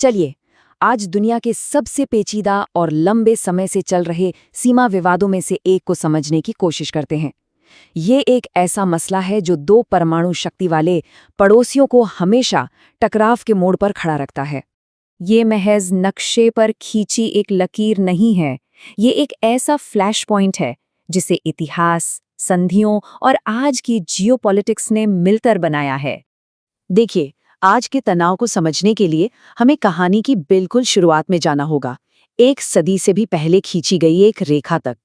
चलिए, आज दुनिया के सबसे पेचीदा और लंबे समय से चल रहे सीमा विवादों में से एक को समझने की कोशिश करते हैं। ये एक ऐसा मसला है जो दो परमाणु शक्ति वाले पड़ोसियों को हमेशा टकराव के मोड़ पर खड़ा रखता है। ये महज नक्शे पर खींची एक लकीर नहीं है, ये एक ऐसा फ्लैश पॉइंट है जिसे इतिहास, संधियों और आज की जियोपॉलिटिक्स ने मिलकर बनाया है। देखिए, आज के तनाव को समझने के लिए हमें कहानी की बिल्कुल शुरुआत में जाना होगा, एक सदी से भी पहले खींची गई एक रेखा तक।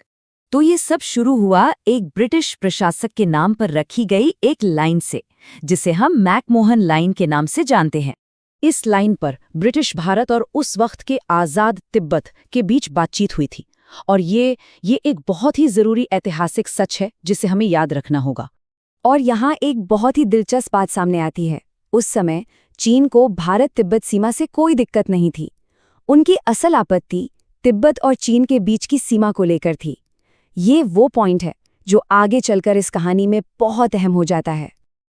तो ये सब शुरू हुआ एक ब्रिटिश प्रशासक के नाम पर रखी गई एक लाइन से, जिसे हम मैकमोहन लाइन के नाम से जानते हैं। इस लाइन पर ब्रिटिश भारत और उस वक्त के आज़ाद तिब्बत के बीच बातचीत हुई थी, और ये एक बहुत ही ज़रूरी ऐतिहासिक सच है जिसे हमें याद रखना होगा। और यहाँ एक बहुत ही दिलचस्प बात सामने आती है। उस समय चीन को भारत तिब्बत सीमा से कोई दिक्कत नहीं थी। उनकी असल आपत्ति तिब्बत और चीन के बीच की सीमा को लेकर थी। ये वो पॉइंट है जो आगे चलकर इस कहानी में बहुत अहम हो जाता है।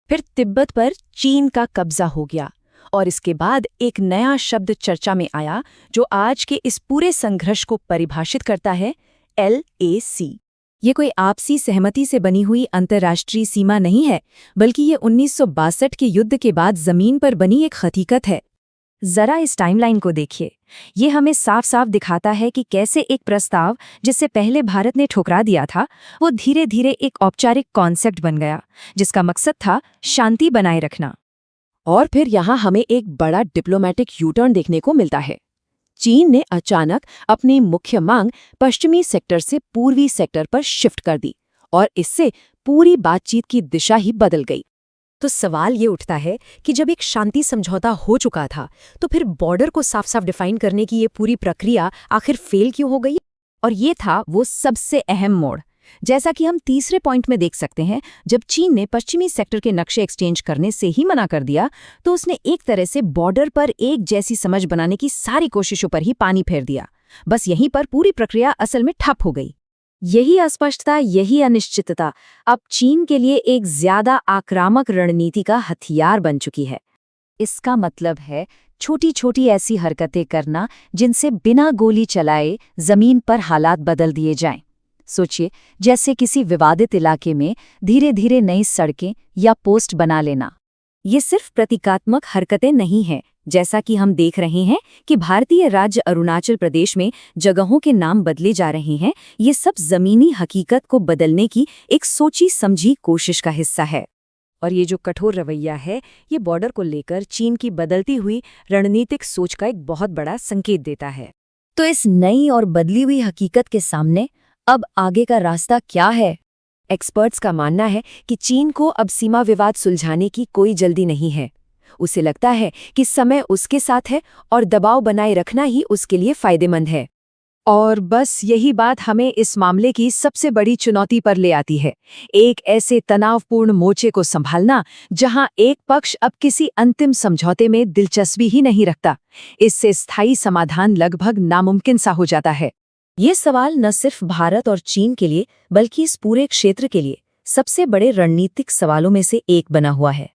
फिर तिब्बत पर चीन का कब्जा हो गया, और इसके बाद एक नया शब्द चर्चा में आया जो आज के इस पूरे संघर्ष को परिभाषित करता है, LAC। ये कोई आपसी सहमति से बनी हुई अंतर्राष्ट्रीय सीमा नहीं है, बल्कि ये 1962 के युद्ध के बाद जमीन पर बनी एक हकीकत है। जरा इस टाइमलाइन को देखिए। ये हमें साफ साफ दिखाता है कि कैसे एक प्रस्ताव जिससे पहले भारत ने ठुकरा दिया था, वो धीरे धीरे एक औपचारिक कॉन्सेप्ट बन गया, जिसका मकसद था शांति बनाए रखना। और फिर यहाँ हमें एक बड़ा डिप्लोमेटिक यूटर्न देखने को मिलता है। चीन ने अचानक अपनी मुख्य मांग पश्चिमी सेक्टर से पूर्वी सेक्टर पर शिफ्ट कर दी, और इससे पूरी बातचीत की दिशा ही बदल गई। तो सवाल ये उठता है कि जब एक शांति समझौता हो चुका था, तो फिर बॉर्डर को साफ साफ डिफाइन करने की ये पूरी प्रक्रिया आखिर फेल क्यों हो गई? और ये था वो सबसे अहम मोड़। जैसा कि हम तीसरे पॉइंट में देख सकते हैं, जब चीन ने पश्चिमी सेक्टर के नक्शे एक्सचेंज करने से ही मना कर दिया, तो उसने एक तरह से बॉर्डर पर एक जैसी समझ बनाने की सारी कोशिशों पर ही पानी फेर दिया। बस यहीं पर पूरी प्रक्रिया असल में ठप हो गई। यही अस्पष्टता, यही अनिश्चितता अब चीन के लिए एक ज्यादा आक्रामक रणनीति का हथियार बन चुकी है। इसका मतलब है छोटी छोटी ऐसी हरकतें करना जिनसे बिना गोली चलाए जमीन पर हालात बदल दिए जाएं। सोचिए, जैसे किसी विवादित इलाके में धीरे धीरे नई सड़कें या पोस्ट बना लेना। ये सिर्फ प्रतीकात्मक हरकतें नहीं हैं, जैसा कि हम देख रहे हैं कि भारतीय राज्य अरुणाचल प्रदेश में जगहों के नाम बदले जा रहे हैं। ये सब जमीनी हकीकत को बदलने की एक सोची समझी कोशिश का हिस्सा है। और ये जो कठोर रवैया है, ये बॉर्डर को लेकर चीन की बदलती हुई रणनीतिक सोच का एक बहुत बड़ा संकेत देता है। तो इस नई और बदली हुई हकीकत के सामने अब आगे का रास्ता क्या है? एक्सपर्ट्स का मानना है कि चीन को अब सीमा विवाद सुलझाने की कोई जल्दी नहीं है। उसे लगता है कि समय उसके साथ है और दबाव बनाए रखना ही उसके लिए फायदेमंद है। और बस यही बात हमें इस मामले की सबसे बड़ी चुनौती पर ले आती है, एक ऐसे तनावपूर्ण मोर्चे को संभालना जहां एक पक्ष अब किसी अंतिम समझौते में दिलचस्पी ही नहीं रखता। इससे स्थायी समाधान लगभग नामुमकिन सा हो जाता है। ये सवाल न सिर्फ भारत और चीन के लिए, बल्कि इस पूरे क्षेत्र के लिए सबसे बड़े रणनीतिक सवालों में से एक बना हुआ है।